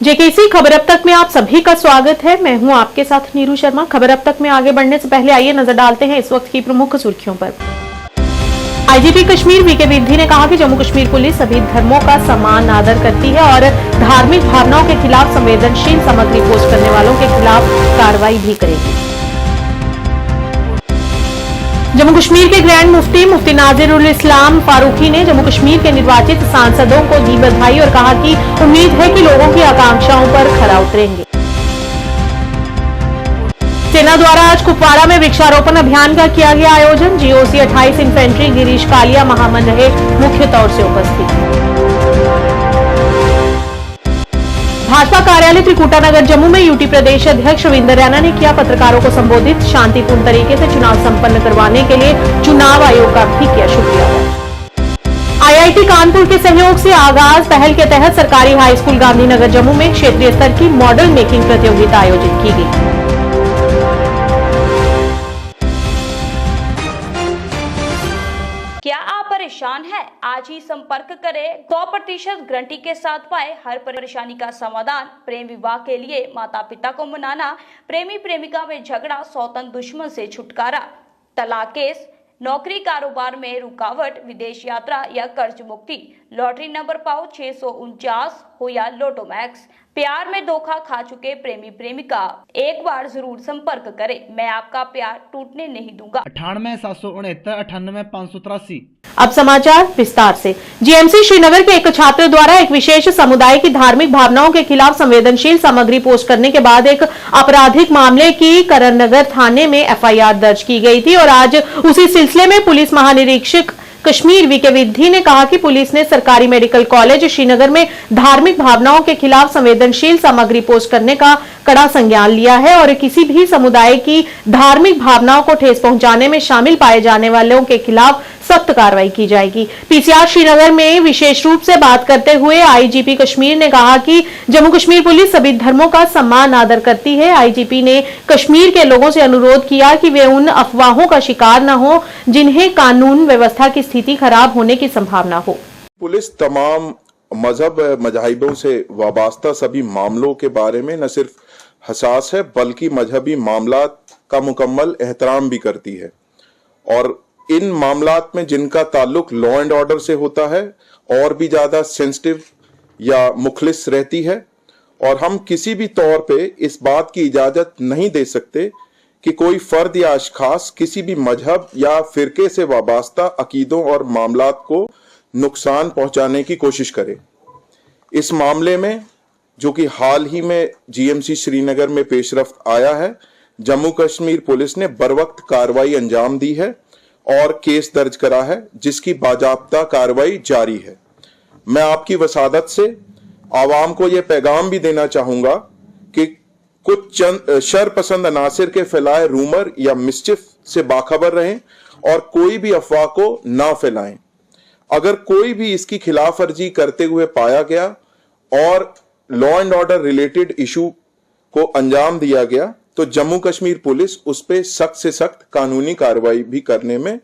JKC खबर अब तक में आप सभी का स्वागत है। मैं हूं आपके साथ नीरू शर्मा। खबर अब तक में आगे बढ़ने से पहले आइए नजर डालते हैं इस वक्त की प्रमुख सुर्खियों पर। आईजीपी कश्मीर वीके विद्धि ने कहा कि जम्मू कश्मीर पुलिस सभी धर्मों का सम्मान आदर करती है और धार्मिक भावनाओं के खिलाफ संवेदनशील सामग्री पोस्ट करने वालों के खिलाफ कार्रवाई भी करेगी। जम्मू कश्मीर के ग्रैंड मुफ्ती नाजिरुल इस्लाम फारूकी ने जम्मू कश्मीर के निर्वाचित सांसदों को दी बधाई और कहा कि उम्मीद है कि लोगों की आकांक्षाओं पर खरा उतरेंगे। सेना द्वारा आज कुपवाड़ा में वृक्षारोपण अभियान का किया गया आयोजन। जीओसी 28 इन्फेंट्री गिरीश कालिया महामन रहे मुख्य तौर से उपस्थित। भाजपा कार्यालय त्रिकुटानगर जम्मू में यूटी प्रदेश अध्यक्ष रविंदर रैना ने किया पत्रकारों को संबोधित। शांतिपूर्ण तरीके से चुनाव संपन्न करवाने के लिए चुनाव आयोग का भी किया शुक्रिया। आईआईटी कानपुर के सहयोग से आगाज पहल के तहत सरकारी हाई स्कूल गांधीनगर जम्मू में क्षेत्रीय स्तर की मॉडल मेकिंग प्रतियोगिता आयोजित की गई। क्या आप परेशान हैं? आज ही संपर्क करें। 100% गारंटी के साथ पाए हर परेशानी का समाधान। प्रेम विवाह के लिए माता पिता को मनाना, प्रेमी प्रेमिका में झगड़ा, सौतन दुश्मन से छुटकारा, तलाक केस, नौकरी कारोबार में रुकावट, विदेश यात्रा या कर्ज मुक्ति, लॉटरी नंबर पाओ 649 हो या लोटो मैक्स, प्यार में धोखा खा चुके प्रेमी प्रेमिका, एक बार जरूर संपर्क करें। मैं आपका प्यार टूटने नहीं दूंगा। 98 769 98 583। अब समाचार विस्तार से। जीएमसी श्रीनगर के एक छात्र द्वारा एक विशेष समुदाय की धार्मिक भावनाओं के खिलाफ संवेदनशील सामग्री पोस्ट करने के बाद एक आपराधिक मामले की करण नगर थाने में एफआईआर दर्ज की गई थी और आज उसी सिलसिले में पुलिस महानिरीक्षक कश्मीर वीके विद्धि ने कहा कि पुलिस ने सरकारी मेडिकल कॉलेज श्रीनगर में धार्मिक भावनाओं के खिलाफ संवेदनशील सामग्री पोस्ट करने का कड़ा संज्ञान लिया है और किसी भी समुदाय की धार्मिक भावनाओं को ठेस पहुंचाने में शामिल पाए जाने वालों के खिलाफ सख्त कार्रवाई की जाएगी। पीसीआर श्रीनगर में विशेष रूप से बात करते हुए आईजीपी कश्मीर ने कहा कि जम्मू कश्मीर पुलिस सभी धर्मों का सम्मान आदर करती है। आईजीपी ने कश्मीर के लोगों से अनुरोध किया कि वे उन अफवाहों का शिकार न हो जिन्हें कानून व्यवस्था की स्थिति खराब होने की संभावना हो। पुलिस तमाम मजहब मजाहिबों से वाबस्ता सभी मामलों के बारे में न सिर्फ हसास है बल्कि मजहबी मामलात का मुकम्मल एहतराम भी करती है और इन मामलात में जिनका ताल्लुक लॉ एंड ऑर्डर से होता है और भी ज्यादा सेंसिटिव या मुखलिस रहती है और हम किसी भी तौर पे इस बात की इजाजत नहीं दे सकते कि कोई फर्द या अशखास किसी भी मजहब या फिरके से वाबस्ता अकीदों और मामलात को नुकसान पहुंचाने की कोशिश करे। इस मामले में जो कि हाल ही में जीएमसी श्रीनगर में पेशरफ्त आया है, जम्मू कश्मीर पुलिस ने बरवक्त कार्रवाई अंजाम दी है और केस दर्ज करा है जिसकी बाजाब्ता कार्रवाई जारी है। मैं आपकी वसादत से आवाम को यह पैगाम भी देना चाहूंगा कि कुछ चंद शरपसंद अनासिर के फैलाए रूमर या मिसचिफ से बाखबर रहें और कोई भी अफवाह को ना फैलाएं। अगर कोई भी इसकी खिलाफ वर्जी करते हुए पाया गया और law and order related issue को अंजाम दिया गया तो जम्मू कश्मीर पुलिस उस पे सख्त से सख्त कानूनी कार्रवाई भी करने में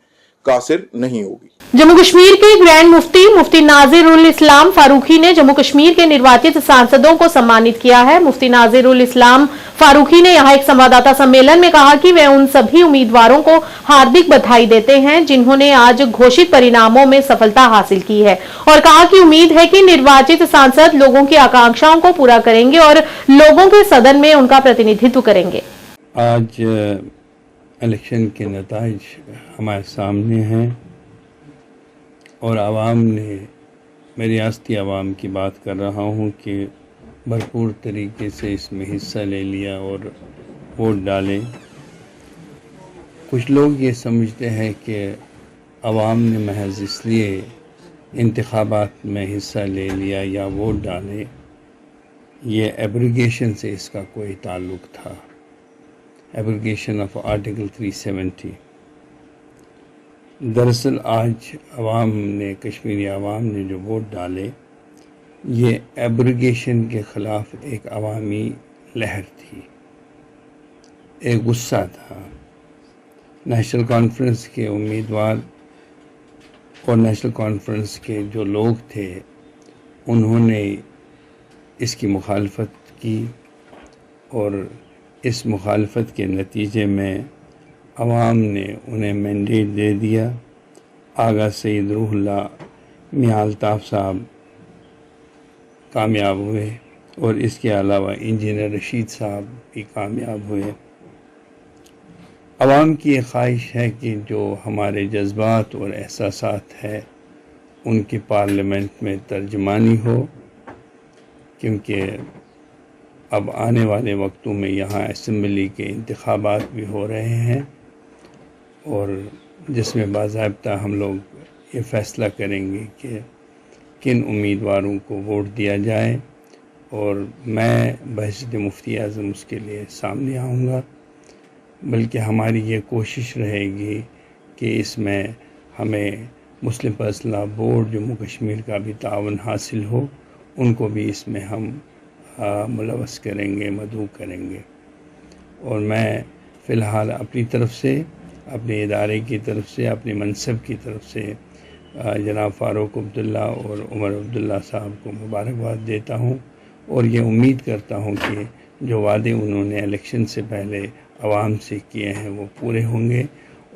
कासिर नहीं होगी। जम्मू कश्मीर के ग्रैंड मुफ्ती नाजिरुल इस्लाम फारूकी ने जम्मू कश्मीर के निर्वाचित सांसदों को सम्मानित किया है। मुफ्ती नाजिरुल इस्लाम फारूकी ने यहां एक संवाददाता सम्मेलन में कहा कि वे उन सभी उम्मीदवारों को हार्दिक बधाई देते हैं जिन्होंने आज घोषित परिणामों में सफलता हासिल की है और कहा कि उम्मीद है कि निर्वाचित सांसद लोगों की आकांक्षाओं को पूरा करेंगे और लोगों के सदन में उनका प्रतिनिधित्व करेंगे। आज इलेक्शन के नताइज हमारे सामने हैं और आवाम ने, मैं रियासती आवाम की बात कर रहा हूँ कि भरपूर तरीके से इसमें हिस्सा ले लिया और वोट डालें। कुछ लोग ये समझते हैं कि आवाम ने महज इसलिए इंतखाबात में हिस्सा ले लिया या वोट डाले, ये एब्रिगेशन से इसका कोई ताल्लुक़ था, एब्रिगेशन ऑफ आर्टिकल 370। दरअसल आज आवाम ने, कश्मीरी आवाम ने जो वोट डाले, ये एब्रिगेशन के ख़िलाफ़ एक अवामी लहर थी, एक गुस्सा था। नेशनल कॉन्फ्रेंस के उम्मीदवार और नेशनल कॉन्फ्रेंस के जो लोग थे उन्होंने इसकी मुखालफत की और इस मुखालफत के नतीजे में अवाम ने उन्हें मैंडेट दे दिया। आगा सईद रूहुल्लाह मियां अल्ताफ़ साहब कामयाब हुए और इसके अलावा इंजीनियर रशीद साहब भी कामयाब हुए। अवाम की ये ख्वाहिश है कि जो हमारे जज्बात और एहसासात है उनकी पार्लियामेंट में तर्जुमानी हो, क्योंकि अब आने वाले वक्तों में यहाँ असम्बली के इंतखाबात भी हो रहे हैं और जिसमें बाज़ाब्ता हम लोग ये फ़ैसला करेंगे कि किन उम्मीदवारों को वोट दिया जाए और मैं बहैसियत मुफ्ती आज़म उसके लिए सामने आऊँगा। बल्कि हमारी ये कोशिश रहेगी कि इसमें हमें मुस्लिम पर्सनल बोर्ड जम्मू कश्मीर का भी तावन हासिल हो, उनको भी इसमें हम मुलव्वस करेंगे, मदऊ करेंगे। और मैं फ़िलहाल अपनी तरफ से, अपने इदारे की तरफ से, अपने मनसब की तरफ से जनाब फ़ारूक अब्दुल्ला और उमर अब्दुल्ला साहब को मुबारकबाद देता हूँ और ये उम्मीद करता हूँ कि जो वादे उन्होंने इलेक्शन से पहले आवाम से किए हैं वो पूरे होंगे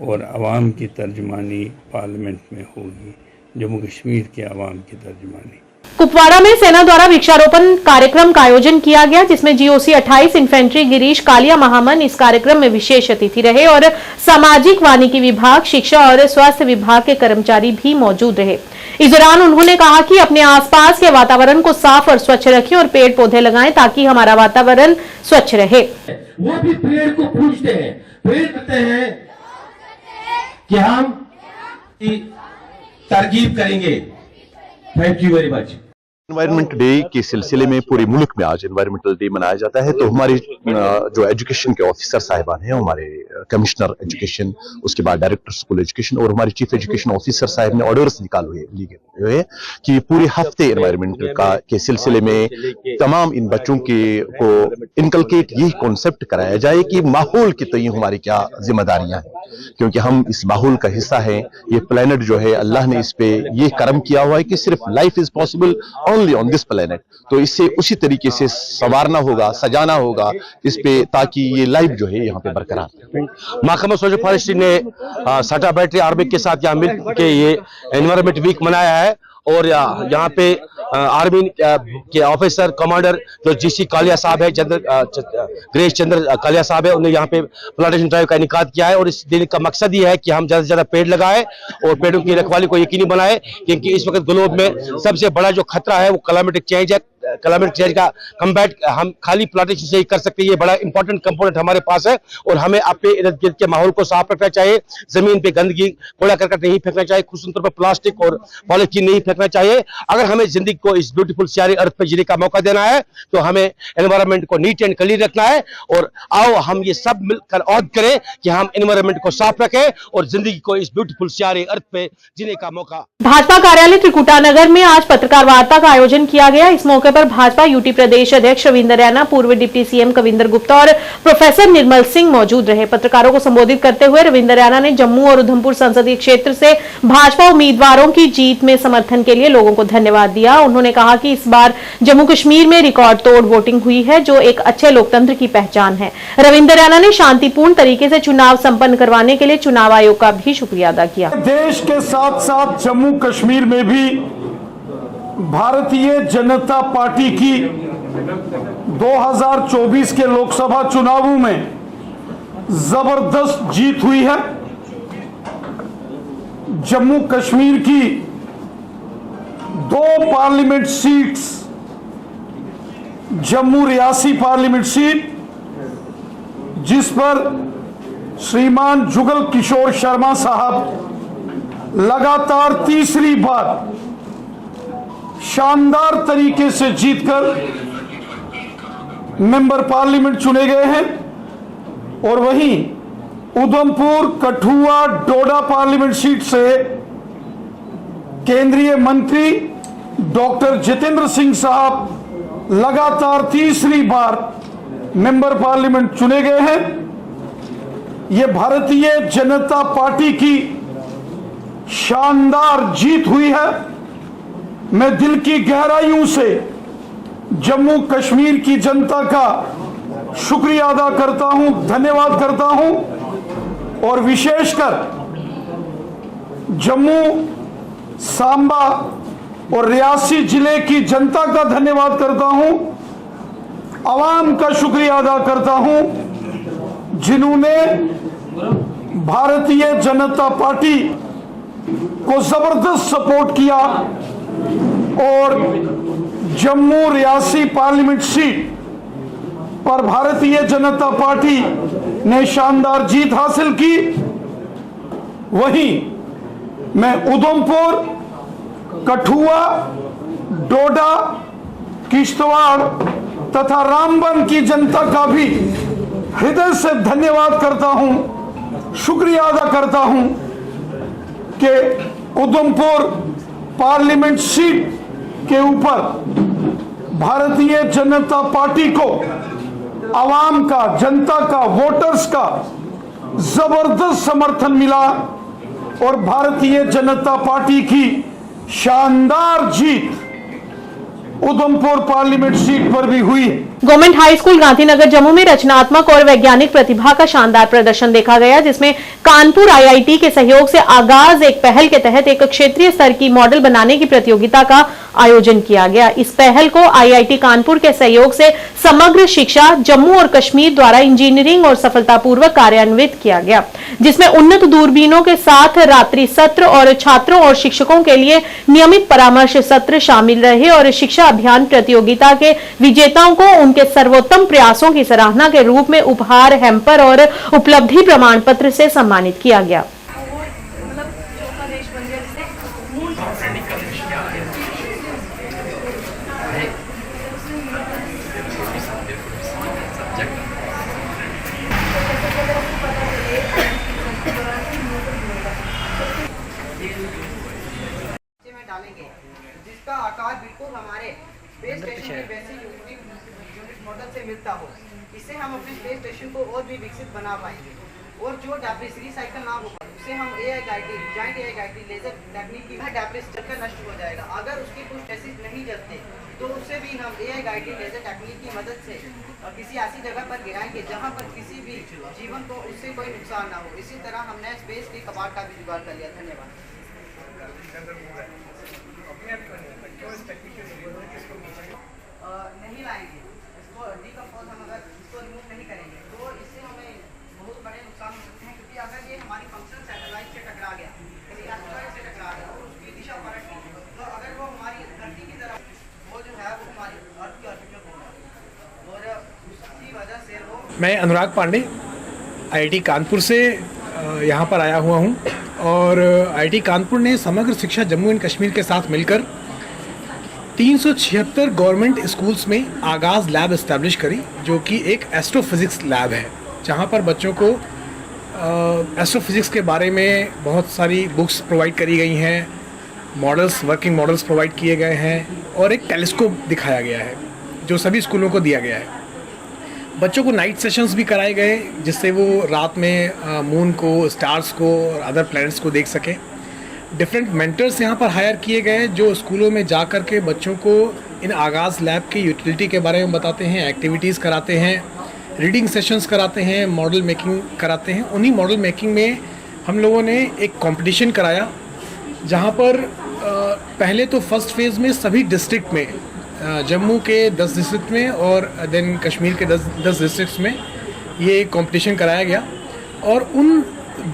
और आवाम की तर्जुमानी पार्लियामेंट में होगी, जम्मू कश्मीर के आवाम की तर्जुमानी। कुपवाड़ा में सेना द्वारा वृक्षारोपण कार्यक्रम का आयोजन किया गया, जिसमें जीओसी 28 इन्फेंट्री गिरीश कालिया महामन इस कार्यक्रम में विशेष अतिथि रहे और सामाजिक वानिकी विभाग, शिक्षा और स्वास्थ्य विभाग के कर्मचारी भी मौजूद रहे। इस दौरान उन्होंने कहा कि अपने आसपास के वातावरण को साफ और स्वच्छ रखें और पेड़ पौधे लगाएं ताकि हमारा वातावरण स्वच्छ रहे। वो भी पेड़ को पूछते हैं, पेड़ कहते हैं कि हम तरगीब करेंगे। Thank you very much. Environment day के सिलसिले में पूरे मुल्क में आज एनवायरमेंटल डे मनाया जाता है। तो हमारे जो एजुकेशन के ऑफिसर साहिबान हैं, हमारे कमिश्नर एजुकेशन, उसके बाद डायरेक्टर स्कूल एजुकेशन और हमारे चीफ एजुकेशन ऑफिसर साहब ने ऑर्डर्स निकाले हुए कि पूरे हफ्ते एनवायरनमेंट के सिलसिले में तमाम इन बच्चों को इनकलकेट यही कॉन्सेप्ट कराया जाए कि माहौल के तय हमारी क्या जिम्मेदारियां हैं, क्योंकि हम इस माहौल का हिस्सा हैं। ये प्लेनेट जो है अल्लाह ने इस पे ये करम किया हुआ है कि सिर्फ life is possible only on this planet. तो इससे उसी तरीके से संवारना होगा, सजाना होगा इस पे, ताकि ये लाइफ जो है यहाँ पे बरकरार रहे। महकमा सोशल फॉरेस्ट्री ने साटा बैटरी आर्मी के साथ यहाँ मिल के ये एनवायरनमेंट वीक मनाया है और यहाँ पे आर्मी के ऑफिसर कमांडर जो जीसी कालिया साहब है, गिरीश चंद्र कालिया साहब है, उन्होंने यहाँ पे प्लांटेशन ड्राइव का इनेकाद किया है। और इस दिन का मकसद ये है कि हम ज्यादा से ज्यादा पेड़ लगाएं और पेड़ों की रखवाली को यकीनी बनाएं, क्योंकि इस वक्त ग्लोब में सबसे बड़ा जो खतरा है वो क्लाइमेटिक चेंज है। क्लाइमेट चेंज का कम्बैट हम खाली प्लांटेशन से ही कर सकते हैं। ये बड़ा इंपॉर्टेंट कंपोनेंट हमारे पास है और हमें अपने इर्द गिर्द के माहौल को साफ रखना चाहिए। जमीन पे गंदगी, कूड़ा करकट नहीं फेंकना चाहिए, खुसूस तौर पर प्लास्टिक और पॉलीथीन नहीं फेंकना चाहिए। अगर हमें जिंदगी को इस ब्यूटीफुल सियारी अर्थ पे जीने का मौका देना है तो हमें एनवायरनमेंट को नीट एंड क्लीन रखना है। और आओ हम ये सब मिलकर औद करें कि हम एनवायरनमेंट को साफ रखें और जिंदगी को इस ब्यूटीफुल सियारी अर्थ पे जीने का मौका। भाजपा कार्यालय त्रिकुटा नगर में आज पत्रकार वार्ता का आयोजन किया गया। इस मौके पर भाजपा यूटी प्रदेश अध्यक्ष रविंद्र रैना, पूर्व डिप्टी सीएम कविंदर गुप्ता और प्रोफेसर निर्मल सिंह मौजूद रहे। पत्रकारों को संबोधित करते हुए रविंद्र रैना ने जम्मू और उधमपुर संसदीय क्षेत्र से भाजपा उम्मीदवारों की जीत में समर्थन के लिए लोगों को धन्यवाद दिया। उन्होंने कहा कि इस बार जम्मू कश्मीर में रिकॉर्ड तोड़ वोटिंग हुई है, जो एक अच्छे लोकतंत्र की पहचान है। रविंद्र रैना ने शांतिपूर्ण तरीके से चुनाव संपन्न करवाने के लिए चुनाव आयोग का भी शुक्रिया अदा किया। देश के साथ साथ जम्मू कश्मीर में भी भारतीय जनता पार्टी की 2024 के लोकसभा चुनावों में जबरदस्त जीत हुई है। जम्मू कश्मीर की 2 parliament seats, Jammu Reasi parliament seat जिस पर श्रीमान जुगल किशोर शर्मा साहब लगातार तीसरी बार शानदार तरीके से जीतकर मेंबर पार्लियामेंट चुने गए हैं। और वहीं उधमपुर, कठुआ, डोडा पार्लियामेंट सीट से केंद्रीय मंत्री डॉक्टर जितेंद्र सिंह साहब लगातार तीसरी बार मेंबर पार्लियामेंट चुने गए हैं। यह भारतीय जनता पार्टी की शानदार जीत हुई है। मैं दिल की गहराइयों से जम्मू कश्मीर की जनता का शुक्रिया अदा करता हूं, धन्यवाद करता हूं और विशेषकर जम्मू, सांबा और रियासी जिले की जनता का धन्यवाद करता हूं, आवाम का शुक्रिया अदा करता हूं जिन्होंने भारतीय जनता पार्टी को जबरदस्त सपोर्ट किया और जम्मू रियासी पार्लियामेंट सीट पर भारतीय जनता पार्टी ने शानदार जीत हासिल की। वहीं मैं उधमपुर, कठुआ, डोडा, किश्तवाड़ तथा रामबन की जनता का भी हृदय से धन्यवाद करता हूं, शुक्रिया अदा करता हूं कि उधमपुर पार्लियामेंट सीट के ऊपर भारतीय जनता पार्टी को आवाम का, जनता का, वोटर्स का जबरदस्त समर्थन मिला और भारतीय जनता पार्टी की शानदार जीत उधमपुर पार्लियामेंट सीट पर भी हुई। Government high school Gandhinagar Jammu में रचनात्मक और वैज्ञानिक प्रतिभा का शानदार प्रदर्शन देखा गया, जिसमें कानपुर आईआईटी के सहयोग से आगाज एक पहल के तहत एक क्षेत्रीय स्तर की मॉडल बनाने की प्रतियोगिता का आयोजन किया गया। इस पहल को आईआईटी कानपुर के सहयोग से समग्र शिक्षा जम्मू और कश्मीर द्वारा इंजीनियरिंग और सफलतापूर्वक कार्यान्वित किया गया, जिसमें उन्नत दूरबीनों के साथ रात्रि सत्र और छात्रों और शिक्षकों के लिए नियमित परामर्श सत्र शामिल रहे और शिक्षा अभियान प्रतियोगिता के विजेताओं को उनके सर्वोत्तम प्रयासों की सराहना के रूप में उपहार, हैम्पर और उपलब्धि प्रमाण पत्र से सम्मानित किया गया। डालेंगे जिसका आकार बिल्कुल हमारे स्पेस स्टेशन के बेसिक यूनिट मॉडल से मिलता हो। इससे हम अपने स्पेस स्टेशन को और भी विकसित बना पाएंगे और जो डैब्रिस रिसाइकल ना होगा उससे हम AI guided joint AI guided laser technique की डैब्रिस जलकर नष्ट हो जाएगा। अगर उसके कुछ टेस्ट नहीं जलते तो उससे भी हम एआई गाइडेड लेजर टेक्निक की मदद से किसी ऐसी जगह पर गिराएंगे जहां पर किसी भी जीवन को उससे कोई नुकसान ना हो। इसी तरह हमने स्पेस के कबाड़ का भी जुगाड़ कर लिया। धन्यवाद। नहीं लाएंगे इसको डीकंपोज, हम अगर इसको रिमूव नहीं करेंगे तो इससे हमें बहुत बड़े नुकसान हो सकते हैं, क्योंकि अगर ये हमारी फंक्शनल सैटेलाइट से टकरा गया, किसी एस्टेरॉइड से टकरा गया और उसकी दिशा पलट गई तो अगर वो हमारी धरती की तरफ वो जो है वो हमारी अर्थ की ऑर्बिट में होगा और उसकी वजह से वो। मैं अनुराग पांडे आईआईटी कानपुर से यहाँ पर आया हुआ हूँ और आईआईटी कानपुर ने समग्र शिक्षा जम्मू एंड कश्मीर के साथ मिलकर 376 गवर्नमेंट स्कूल्स में आगाज़ लैब इस्टेब्लिश करी, जो कि एक एस्ट्रोफिज़िक्स लैब है, जहाँ पर बच्चों को एस्ट्रोफिज़िक्स के बारे में बहुत सारी बुक्स प्रोवाइड करी गई हैं, मॉडल्स, वर्किंग मॉडल्स प्रोवाइड किए गए हैं और एक टेलीस्कोप दिखाया गया है जो सभी स्कूलों को दिया गया है। बच्चों को नाइट सेशंस भी कराए गए जिससे वो रात में मून को, स्टार्स को और अदर प्लैनेट्स को देख सकें। डिफरेंट मेंटर्स यहाँ पर हायर किए गए जो स्कूलों में जा कर के बच्चों को इन आगाज़ लैब की यूटिलिटी के बारे में बताते हैं, एक्टिविटीज़ कराते हैं, रीडिंग सेशंस कराते हैं, मॉडल मेकिंग कराते हैं। उन्हीं मॉडल मेकिंग में हम लोगों ने एक कंपटीशन कराया जहाँ पर पहले तो फर्स्ट फेज़ में सभी डिस्ट्रिक्ट में, जम्मू के 10 डिस्ट्रिक्ट में और देन कश्मीर के 10 डिस्ट्रिक्ट्स में ये कंपटीशन कराया गया और उन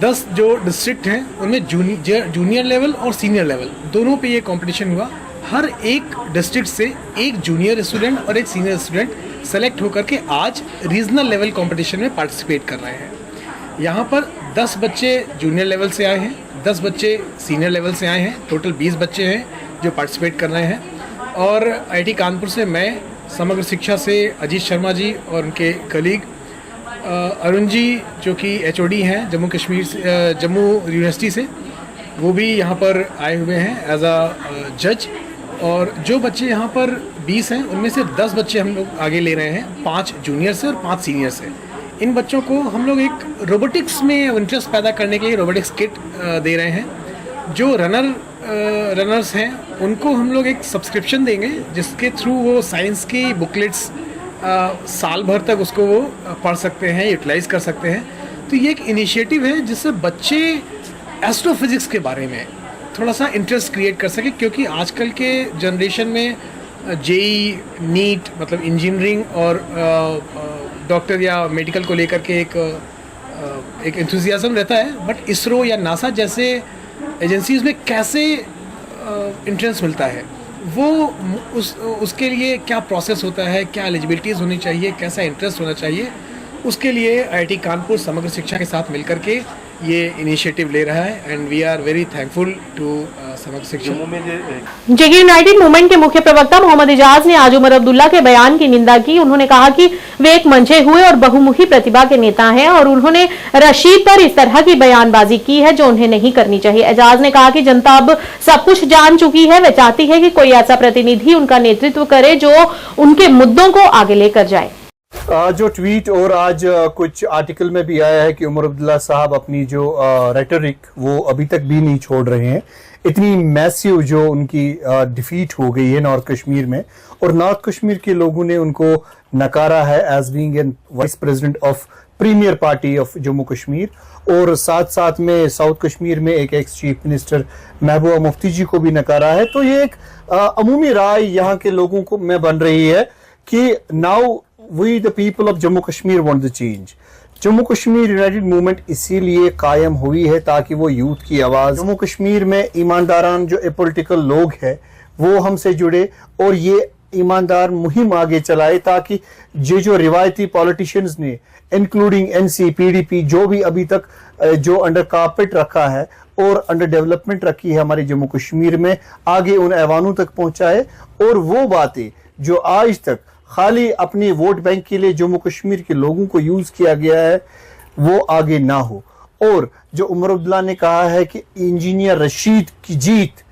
10 जो डिस्ट्रिक्ट हैं उनमें जूनियर लेवल और सीनियर लेवल दोनों पे ये कंपटीशन हुआ। हर एक डिस्ट्रिक्ट से एक जूनियर स्टूडेंट और एक सीनियर स्टूडेंट सेलेक्ट होकर के आज रीजनल लेवल कंपटीशन में पार्टिसिपेट कर रहे हैं। यहाँ पर 10 बच्चे जूनियर लेवल से आए हैं, 10 बच्चे सीनियर लेवल से आए हैं, टोटल 20 बच्चे हैं जो पार्टिसिपेट कर रहे हैं। और आईआईटी कानपुर से मैं, समग्र शिक्षा से अजीत शर्मा जी और उनके कलीग अरुण जी जो कि एचओडी हैं जम्मू कश्मीर से, जम्मू यूनिवर्सिटी से, वो भी यहाँ पर आए हुए हैं एज अ जज। और जो बच्चे यहाँ पर 20 हैं उनमें से 10 बच्चे हम लोग आगे ले रहे हैं, 5 जूनियर से और 5 सीनियर से। इन बच्चों को हम लोग एक रोबोटिक्स में इंटरेस्ट पैदा करने के लिए रोबोटिक्स किट दे रहे हैं। जो रनर्स हैं उनको हम लोग एक सब्सक्रिप्शन देंगे जिसके थ्रू वो साइंस की बुकलेट्स साल भर तक उसको वो पढ़ सकते हैं, यूटिलाइज कर सकते हैं। तो ये एक इनिशिएटिव है जिससे बच्चे एस्ट्रोफिजिक्स के बारे में थोड़ा सा इंटरेस्ट क्रिएट कर सके, क्योंकि आजकल के जनरेशन में जेई, नीट मतलब इंजीनियरिंग और डॉक्टर या मेडिकल को लेकर के एक एंथुजियाज्म रहता है, बट इसरो या नासा जैसे एजेंसीज में कैसे इंट्रेंस मिलता है, वो उसके लिए क्या प्रोसेस होता है, क्या एलिजिबिलिटीज़ होनी चाहिए, कैसा इंटरेस्ट होना चाहिए, उसके लिए आईआईटी कानपुर समग्र शिक्षा के साथ मिलकर के ये इनिशिएटिव ले रहा है and we are very thankful to Samagra Shiksha. Jagir United movement के मुख्य प्रवक्ता मोहम्मद इजाज ने आज उमर अब्दुल्ला के बयान की निंदा की। उन्होंने कहा कि वे एक मंझे हुए और बहुमुखी प्रतिभा के नेता हैं और उन्होंने रशीद पर इस तरह की बयानबाजी की है जो उन्हें नहीं करनी चाहिए। एजाज ने कहा कि जनता अब सब कुछ जान चुकी है, वे चाहती है कि कोई ऐसा प्रतिनिधि उनका नेतृत्व करे जो उनके मुद्दों को आगे लेकर जाए। जो ट्वीट और आज कुछ आर्टिकल में भी आया है कि उमर अब्दुल्ला साहब अपनी जो रेटोरिक वो अभी तक भी नहीं छोड़ रहे हैं। इतनी मैसिव जो उनकी डिफीट हो गई है नॉर्थ कश्मीर में, और नॉर्थ कश्मीर के लोगों ने उनको नकारा है as being an vice president of premier party of Jammu Kashmir, और साथ साथ में साउथ कश्मीर में एक ex chief minister Mehbooba Mufti ji को भी नकारा है। तो ये एक अमूमी राय यहाँ के लोगों को में बन रही है कि now We the people of Jammu Kashmir want the change. Jammu Kashmir United movement इसीलिए कायम हुई है ताकि वो यूथ की आवाज, जम्मू कश्मीर में ईमानदारान जो पॉलिटिकल लोग हैं वो हमसे जुड़े और ये ईमानदार मुहिम आगे चलाए ताकि ये जो रिवायती पॉलिटिशियंस ने इंक्लूडिंग एनसी, पीडीपी जो भी अभी तक जो अंडर कारपेट रखा है और अंडर डेवलपमेंट रखी है हमारे जम्मू कश्मीर में, आगे उन ऐवानों तक पहुंचाए और वो बातें जो आज तक खाली अपने वोट बैंक के लिए जम्मू कश्मीर के लोगों को यूज किया गया है वो आगे ना हो। और जो उमर अब्दुल्ला ने कहा है कि इंजीनियर रशीद की जीत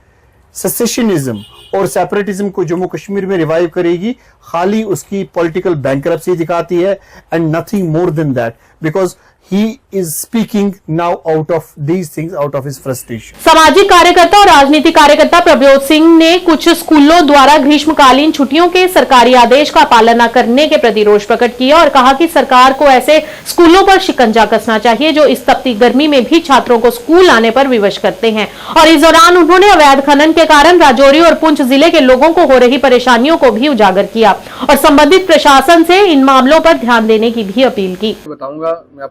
सेसेशनिज्म और सेपरेटिज्म को जम्मू कश्मीर में रिवाइव करेगी, खाली उसकी पॉलिटिकल बैंकरप्सी दिखाती है and nothing more than that, because he is speaking now out of these things, out of his frustration. सामाजिक कार्यकर्ता और राजनीतिक कार्यकर्ता प्रभजोत सिंह ने कुछ स्कूलों द्वारा ग्रीष्मकालीन छुट्टियों के सरकारी आदेश का पालन न करने के प्रति रोष प्रकट किया और कहा कि सरकार को ऐसे स्कूलों पर शिकंजा कसना चाहिए जो इस तपती गर्मी में भी छात्रों को स्कूल आने पर विवश करते हैं। और इस दौरान उन्होंने अवैध खनन के कारण राजौरी और पुंछ जिले के लोगों को हो रही परेशानियों को भी उजागर किया और संबंधित प्रशासन से इन मामलों पर ध्यान देने की भी अपील की। बताऊंगा मैं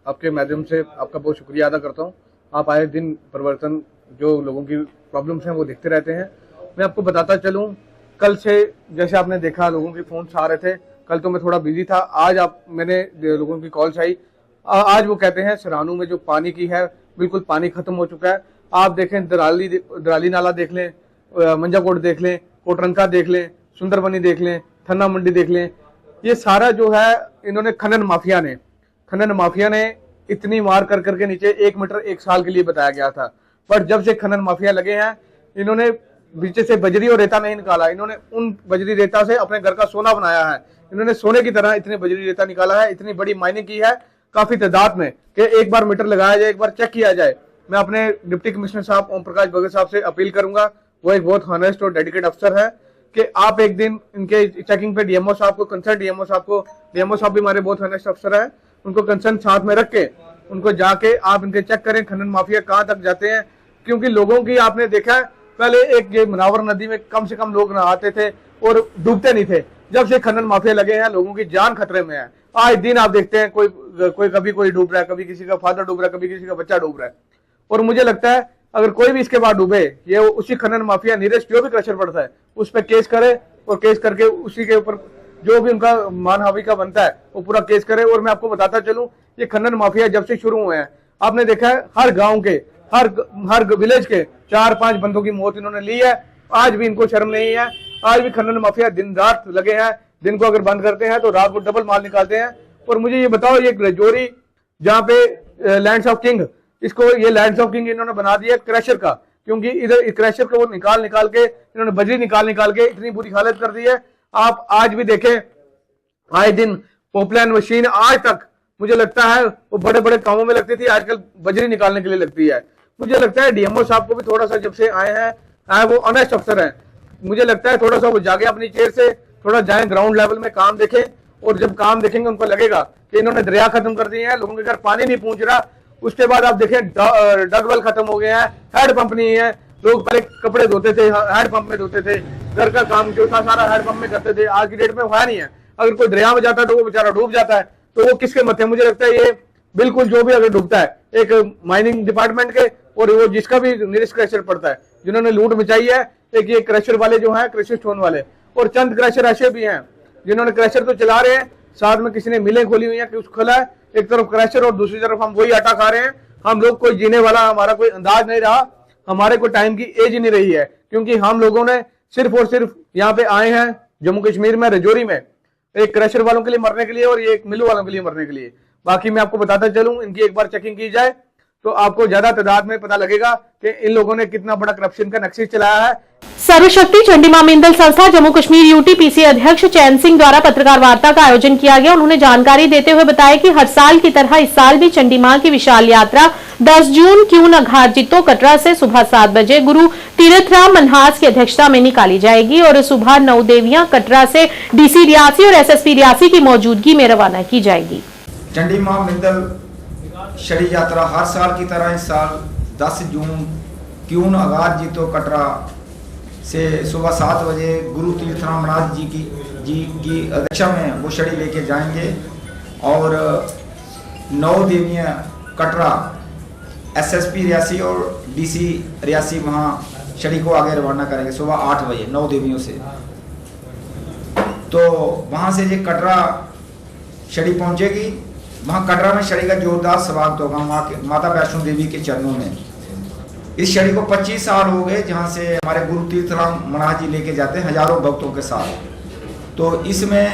आपके माध्यम से आपका बहुत शुक्रिया अदा करता हूं। आप आए दिन परिवर्तन जो लोगों की प्रॉब्लम्स हैं वो देखते रहते हैं। मैं आपको बताता चलूं, कल से जैसे आपने देखा लोगों के फोन आ रहे थे, कल तो मैं थोड़ा बिजी था, आज मैंने लोगों की कॉल्स आई, आज वो कहते हैं सरानू में जो पानी की है बिल्कुल पानी खत्म हो चुका है। आप देखें दराली नाला देख लें, मंजाकोट देख लें, कोटरंका देख लें, सुंदरबनी देख लें, थन्ना मंडी देख लें, ये सारा जो है इन्होंने खनन माफिया ने इतनी मार कर करके नीचे 1 मीटर 1 साल के लिए बताया गया था, पर जब से खनन माफिया लगे हैं इन्होंने नीचे से बजरी और रेता नहीं निकाला, इन्होंने उन बजरी रेता से अपने घर का सोना बनाया है। इन्होंने सोने की तरह इतने बजरी रेता निकाला है, इतनी बड़ी माइनिंग की है काफी तादाद में कि एक बार मीटर लगाया जाए, एक बार चेक किया जाए। मैं अपने डिप्टी कमिश्नर साहब ओम प्रकाश भगत साहब से अपील करूंगा, वो एक बहुत हॉनेस्ट और डेडिकेट अफसर है, कि आप एक दिन इनके चेकिंग पे डीएमओ साहब को, कंसर्न डीएमओ साहब भी हमारे बहुत हॉनेस्ट अफसर है, उनको कंसर्न साथ में रख के उनको जाके आप इनके चेक करें खनन माफिया कहां तक जाते हैं। क्योंकि लोगों की आपने देखा है पहले एक ये मनावर नदी में कम से कम लोग नहाते थे और डूबते नहीं थे, जब से खनन माफिया लगे हैं लोगों की जान खतरे में है। आज दिन आप देखते हैं कभी कोई डूब रहा है, कभी किसी का फादर डूब रहा है, कभी किसी का बच्चा डूब रहा है। और मुझे लगता है अगर कोई भी इसके बाद डूबे, ये उसी खनन माफिया नीरज जो भी क्रशर पड़ता है उस पर केस करे और केस करके उसी के ऊपर जो भी उनका मानहानि का बनता है वो पूरा केस करे। और मैं आपको बताता चलूं, ये खनन माफिया जब से शुरू हुए हैं आपने देखा है हर गांव के हर विलेज के 4-5 बंदों की मौत इन्होंने ली है। आज भी इनको शर्म नहीं है, आज भी खनन माफिया दिन रात लगे हैं, दिन को अगर बंद करते हैं तो रात को डबल माल निकालते हैं। और मुझे ये बताओ, ये रजौरी जहाँ पे लैंड्स ऑफ किंग, इसको ये लैंड्स ऑफ किंग इन्होंने बना दिया क्रशर का, क्योंकि इधर क्रशर को वो निकाल के इन्होंने बजरी निकाल के इतनी बुरी हालत कर दी है। आप आज भी देखें, आए दिन पॉपुलर मशीन आज तक मुझे लगता है वो बड़े बड़े कामों में लगती थी, आजकल बजरी निकालने के लिए लगती है। मुझे लगता है डीएमओ साहब को भी थोड़ा सा जब से आए हैं वो ऑनेस्ट अफसर हैं। मुझे लगता है थोड़ा सा वो जागे अपनी चेयर से, थोड़ा जाएं ग्राउंड लेवल में काम देखें, और जब काम देखेंगे उनको लगेगा कि इन्होंने दरिया खत्म कर दिए हैं, लोगों के घर पानी नहीं पहुंच रहा। उसके बाद आप देखें डगवेल खत्म हो गए हैं, हैंडपंप नहीं है। लोग पहले कपड़े धोते थे हैंडपंप में धोते थे, घर का काम जो था सारा हैंडपंप में करते थे, आज की डेट में हुआ नहीं है। अगर कोई दरिया में जाता है तो वो बेचारा डूब जाता है, तो वो किसके मथे? मुझे लगता है ये बिल्कुल जो भी अगर डूबता है एक माइनिंग डिपार्टमेंट के, और वो जिसका भी नियरेस्ट क्रैशर पड़ता है, जिन्होंने लूट मचाई है। एक ये क्रैशर वाले जो हैं, क्रैशर स्टोन वाले, और चंद क्रैशर ऐसे भी हैं जिन्होंने क्रैशर तो चला रहे हैं, साथ में किसी ने मिलें खोली हुई है, कुछ खोला है, एक तरफ क्रैशर और दूसरी तरफ हम वही आटा खा रहे हैं। हम लोग कोई जीने वाला हमारा कोई अंदाज नहीं रहा, हमारे को टाइम की एज नहीं रही है, क्योंकि हम लोगों ने सिर्फ और सिर्फ यहाँ पे आए हैं जम्मू कश्मीर में रजौरी में एक क्रैशर वालों के लिए मरने के लिए और ये एक मिल वालों के लिए मरने के लिए। बाकी मैं आपको बताता चलूं, इनकी एक बार चेकिंग की जाए तो आपको ज्यादा तादाद में पता लगेगा कि इन लोगों ने कितना बड़ा करप्शन का नक्शा चलाया है। सर्वशक्ति चंडी मां मिंदल संस्था जम्मू कश्मीर यूटीपीसी अध्यक्ष चैन सिंह द्वारा पत्रकार वार्ता का आयोजन किया गया। उन्होंने जानकारी देते हुए बताया कि हर साल की तरह इस साल भी चंडी मां की विशाल यात्रा 10 जून क्यून घाट जितो कटरा से सुबह 7 बजे गुरु तीर्थराम मनहास की अध्यक्षता में निकाली जाएगी और सुबह 9 देवियां कटरा से डीसी रियासी और एसएसपी रियासी की मौजूदगी में रवाना की जाएगी। चंडी मां मिंदल शरी यात्रा हर साल की तरह इस साल 10 जून क्यून आगाज जीतो कटरा से सुबह 7 बजे गुरु तीर्थराम मनहास जी की अध्यक्षता में वो शरी लेके जाएंगे और 9 देवियां कटरा एसएसपी रियासी और डीसी रियासी वहाँ शरी को आगे रवाना करेंगे सुबह 8 बजे 9 देवियों से। तो वहाँ से ये कटरा शरी पहुँचेगी। वहाँ कटरा में शरी का जोरदार स्वागत होगा माता वैष्णो देवी के चरणों में। इस शरी को 25 साल हो गए जहाँ से हमारे गुरु तीर्थराम मनहास जी लेके जाते हैं हजारों भक्तों के साथ। तो इसमें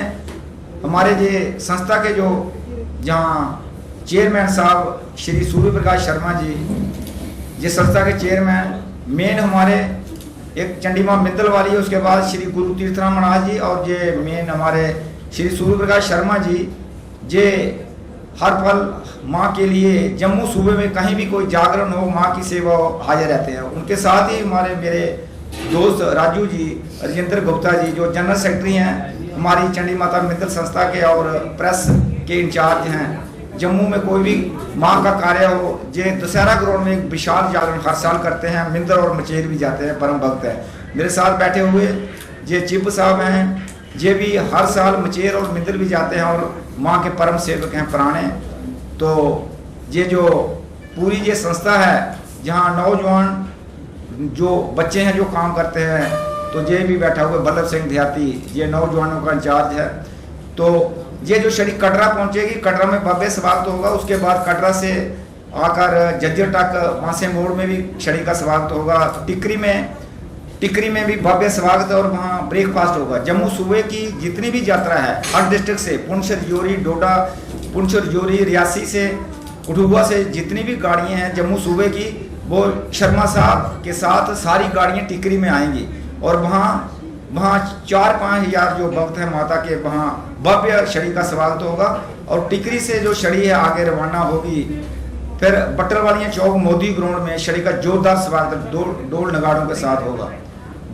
हमारे ये संस्था के जो जहाँ चेयरमैन साहब श्री सूर्य प्रकाश शर्मा जी, ये संस्था के चेयरमैन मेन हमारे एक चंडी मां मिंदल वाली है, उसके बाद श्री गुरु तीर्थराम मनहास जी और ये मेन हमारे श्री सूर्य प्रकाश शर्मा जी, ये हर पल माँ के लिए जम्मू सूबे में कहीं भी कोई जागरण हो, माँ की सेवा हो, हाजिर रहते हैं। उनके साथ ही हमारे मेरे दोस्त राजू जी, राजेंद्र गुप्ता जी जो जनरल सेक्रेटरी हैं हमारी चंडी माता मिंदल संस्था के और प्रेस के इंचार्ज हैं। जम्मू में कोई भी माँ का कार्य हो, ये दशहरा ग्राउंड में एक विशाल जागरण हर साल करते हैं। मिंदल और मचेर भी जाते हैं, परम भक्त हैं। मेरे साथ बैठे हुए ये चिप साहब हैं, ये भी हर साल मचेर और मिंदल भी जाते हैं और माँ के परम सेवक हैं पुराने। तो ये जो पूरी ये संस्था है जहाँ नौजवान जो बच्चे हैं जो काम करते हैं, तो ये भी बैठा हुआ बल्लभ सिंह देहाती, ये नौजवानों का इंचार्ज है। तो ये जो शरी कटरा पहुंचेगी, कटरा में भव्य स्वागत होगा। उसके बाद कटरा से आकर जज्जर तक मासे मोड़ में भी शरी का स्वागत होगा। टिकरी में भी भव्य स्वागत और वहाँ ब्रेकफास्ट होगा। जम्मू सूबे की जितनी भी यात्रा है हर डिस्ट्रिक्ट से, पुंछ रजौरी डोडा, पुंछ रजौरी रियासी से, कठुआ से जितनी भी गाड़ियाँ हैं जम्मू सूबे की, वो शर्मा साहब के साथ सारी गाड़ियाँ टिकरी में आएंगी और वहाँ 4-5 हज़ार जो भक्त हैं माता के, वहाँ भव्य शरी का स्वागत होगा। और टिकरी से जो शरी है आगे रवाना होगी, फिर बट्टलवालिया चौक मोदी ग्राउंड में शरी का जोरदार स्वागत डोल नगाड़ों के साथ होगा।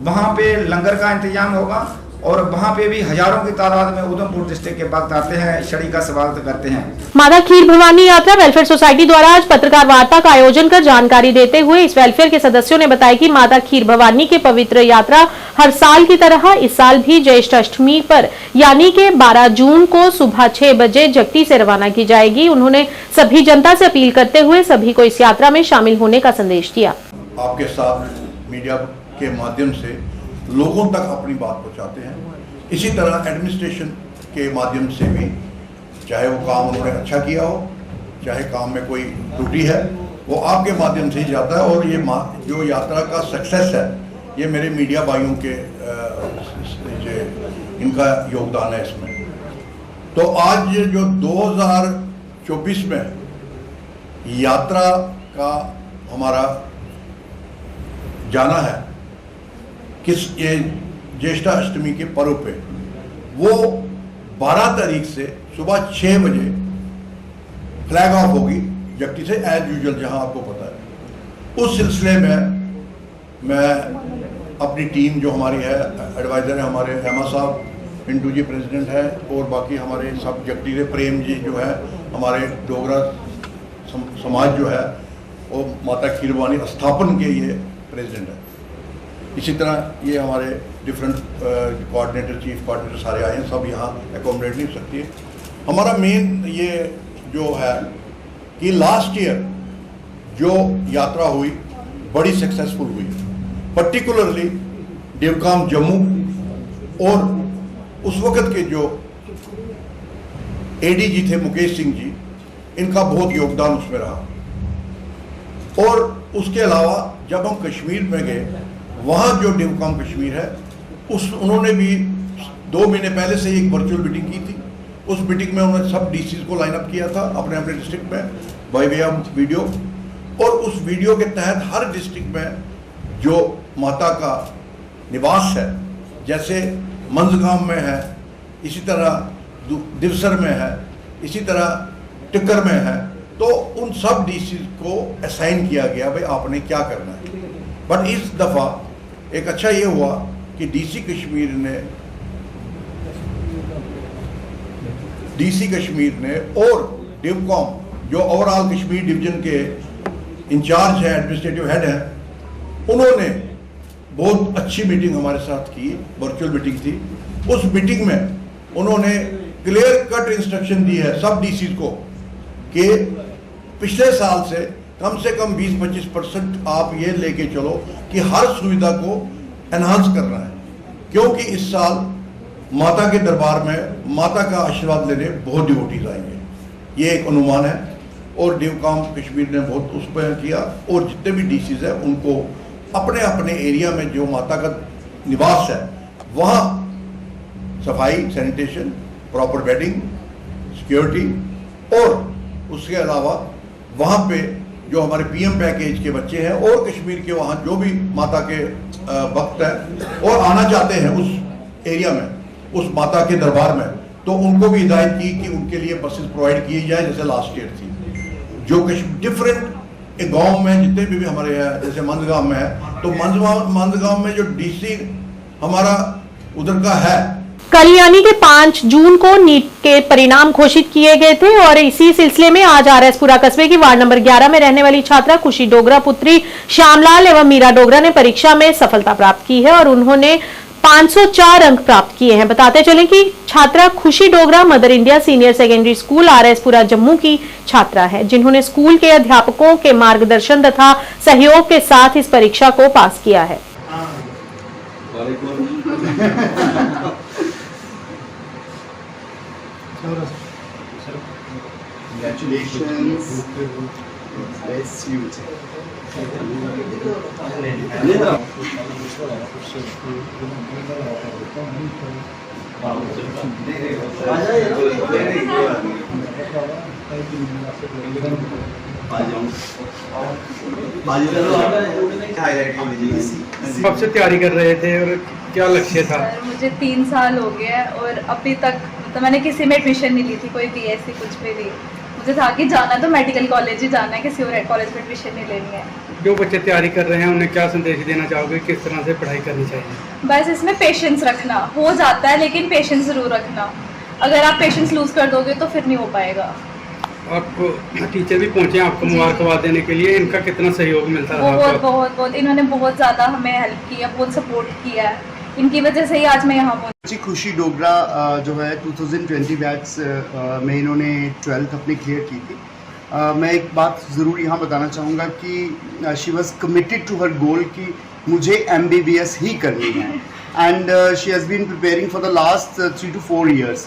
वहाँ पे लंगर का इंतजाम होगा और वहाँ पे भी हजारों की तादाद में उधमपुर डिस्ट्रिक्ट के भक्त आते हैं, शरी का स्वागत करते हैं। माता खीर भवानी यात्रा वेलफेयर सोसाइटी द्वारा आज पत्रकार वार्ता का आयोजन कर जानकारी देते हुए इस वेलफेयर के सदस्यों ने बताया कि माता खीर भवानी की पवित्र यात्रा हर साल की तरह इस साल भी ज्येष्ठ अष्टमी पर यानी कि 12 जून को सुबह 6 बजे जगती से रवाना की जाएगी। उन्होंने सभी जनता से अपील करते हुए सभी को इस यात्रा में शामिल होने का संदेश दिया। आपके साथ मीडिया के माध्यम से लोगों तक अपनी बात पहुंचाते हैं। इसी तरह एडमिनिस्ट्रेशन के माध्यम से भी, चाहे वो काम उन्होंने अच्छा किया हो, चाहे काम में कोई त्रुटि है, वो आपके माध्यम से ही जाता है। और ये जो यात्रा का सक्सेस है, ये मेरे मीडिया भाइयों के इनका योगदान है इसमें। तो आज जो 2024 में यात्रा का हमारा जाना है किस ये ज्येष्ठ अष्टमी के पर्व पे, वो 12 तारीख से सुबह 6 बजे फ्लैग ऑफ होगी जगती से, एज यूजुअल जहां आपको पता है। उस सिलसिले में मैं अपनी टीम जो हमारी है, एडवाइज़र है हमारे हेमा साहब, पिंटू जी प्रेसिडेंट है, और बाकी हमारे सब जगदीरे प्रेम जी जो है हमारे डोगरा समाज जो है वो माता खीरवानी स्थापन के ये प्रेसिडेंट है। इसी तरह ये हमारे डिफरेंट कोऑर्डिनेटर, चीफ कोऑर्डिनेटर सारे आए हैं, सब यहाँ एकोमोडेट नहीं हो सकती है। हमारा मेन ये जो है कि लास्ट ईयर जो यात्रा हुई बड़ी सक्सेसफुल हुई, पर्टिकुलरली डिवकाम जम्मू, और उस वक़्त के जो एडीजी थे मुकेश सिंह जी, इनका बहुत योगदान उसमें रहा। और उसके अलावा जब हम कश्मीर में गए, वहाँ जो डिवकाम कश्मीर है उन्होंने भी 2 महीने पहले से एक वर्चुअल मीटिंग की थी। उस मीटिंग में उन्होंने सब डीसीज को लाइन अप किया था अपने अपने डिस्ट्रिक्ट में बाय वे ऑफ वीडियो, और उस वीडियो के तहत हर डिस्ट्रिक्ट में जो माता का निवास है, जैसे मंजगांव में है, इसी तरह दिवसर में है, इसी तरह टिक्कर में है, तो उन सब डीसीज को असाइन किया गया भाई आपने क्या करना है। बट इस दफ़ा एक अच्छा ये हुआ कि डीसी कश्मीर ने और डिवकॉम जो ओवरऑल कश्मीर डिवीजन के इंचार्ज हैं, एडमिनिस्ट्रेटिव हेड हैं, उन्होंने बहुत अच्छी मीटिंग हमारे साथ की, वर्चुअल मीटिंग थी। उस मीटिंग में उन्होंने क्लियर कट इंस्ट्रक्शन दी है सब डीसीज को कि पिछले साल से कम 20-25% आप ये लेके चलो कि हर सुविधा को एनहांस करना है, क्योंकि इस साल माता के दरबार में माता का आशीर्वाद लेने बहुत डिवोटीज आएंगे, ये एक अनुमान है। और डिवकाम कश्मीर ने बहुत उस पर किया, और जितने भी डीसीज हैं उनको अपने अपने एरिया में जो माता का निवास है वहाँ सफाई, सैनिटेशन, प्रॉपर बेडिंग, सिक्योरिटी, और उसके अलावा वहाँ पे जो हमारे पीएम पैकेज के बच्चे हैं और कश्मीर के वहाँ जो भी माता के भक्त हैं और आना चाहते हैं उस एरिया में, उस माता के दरबार में, तो उनको भी हिदायत की कि उनके लिए बसेस प्रोवाइड किए जाए जैसे लास्ट ईयर थी। जो डिफरेंट गांव में जितने भी हमारे हैं, जैसे मंदगांव में है, तो मंदगांव में जो डीसी हमारा उधर का है, कल यानी कि 5 जून को नीट के परिणाम घोषित किए गए थे, और इसी सिलसिले में आज आरएसपुरा कस्बे की वार्ड नंबर 11 में रहने वाली छात्रा खुशी डोगरा पुत्री श्यामलाल एवं मीरा डोगरा ने परीक्षा में सफलता प्राप्त की है और उन्होंने 504 अंक प्राप्त किए हैं। बताते चलें कि छात्रा Khushi Dogra Mother India senior secondary school RS Pura Jammu की छात्रा है, जिन्होंने स्कूल के अध्यापकों के मार्गदर्शन तथा सहयोग के साथ इस परीक्षा को पास किया है। Congratulations. Bless you. कब से तैयारी कर रहे थे और क्या लक्ष्य था? मुझे 3 साल हो गए हैं और अभी तक मतलब मैंने किसी में एडमिशन नहीं ली थी, कोई बीएससी कुछ भी नहीं। मुझे था कि जाना तो मेडिकल कॉलेज ही जाना है, किसी और कॉलेज में एडमिशन नहीं लेनी है। जो बच्चे तैयारी कर रहे हैं उन्हें क्या संदेश देना चाहोगे, किस तरह से पढ़ाई करनी चाहिए? बस इसमें पेशेंस रखना, हो जाता है लेकिन पेशेंस जरूर रखना। अगर आप पेशेंस लूज कर दोगे तो फिर नहीं हो पाएगा। आपको टीचर भी पहुंचे आपको मुबारकबाद देने के लिए, इनका कितना सहयोग मिलता रहा? बहुत इन्होंने बहुत ज़्यादा हमें हेल्प किया, बहुत सपोर्ट किया है, इनकी वजह से ही आज मैं यहाँ पहुँची। खुशी डोगरा जो है 2020 बैच में इन्होंने 12th अपनी क्लियर की थी। मैं एक बात ज़रूर यहाँ बताना चाहूँगा कि she was committed to her goal कि मुझे MBBS ही करनी है, and she has been preparing for the last 3 to 4 years।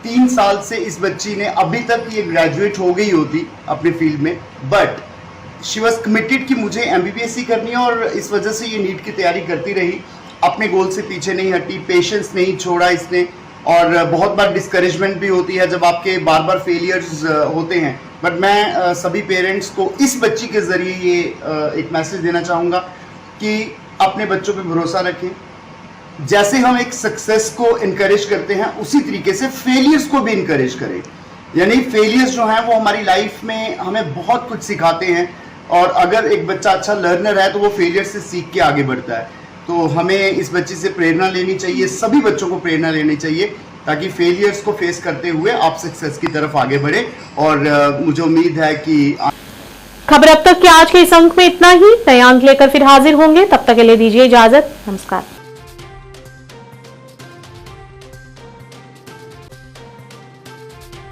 3 साल से इस बच्ची ने, अभी तक ये ग्रेजुएट हो गई होती अपने फील्ड में, बट शी वॉज कमिटेड कि मुझे MBBS ही करनी है, और इस वजह से ये नीट की तैयारी करती रही, अपने गोल से पीछे नहीं हटी, पेशेंस नहीं छोड़ा इसने। और बहुत बार डिस्करेजमेंट भी होती है जब आपके बार बार फेलियर्स होते हैं, बट मैं सभी पेरेंट्स को इस बच्ची के ज़रिए ये एक मैसेज देना चाहूँगा कि अपने बच्चों पे भरोसा रखें। जैसे हम एक सक्सेस को इनकरेज करते हैं उसी तरीके से फेलियर्स को भी इनकरेज करें। यानी फेलियर्स जो हैं वो हमारी लाइफ में हमें बहुत कुछ सिखाते हैं, और अगर एक बच्चा अच्छा लर्नर है तो वो फेलियर से सीख के आगे बढ़ता है। तो हमें इस बच्ची से प्रेरणा लेनी चाहिए, सभी बच्चों को प्रेरणा लेनी चाहिए ताकि फेलियर्स को फेस करते हुए आप सक्सेस की तरफ आगे बढ़े। और मुझे उम्मीद है कि खबर अब तक के आज के इस अंक में इतना ही। नए अंक लेकर फिर हाजिर होंगे, तब तक के लिए दीजिए इजाजत। नमस्कार।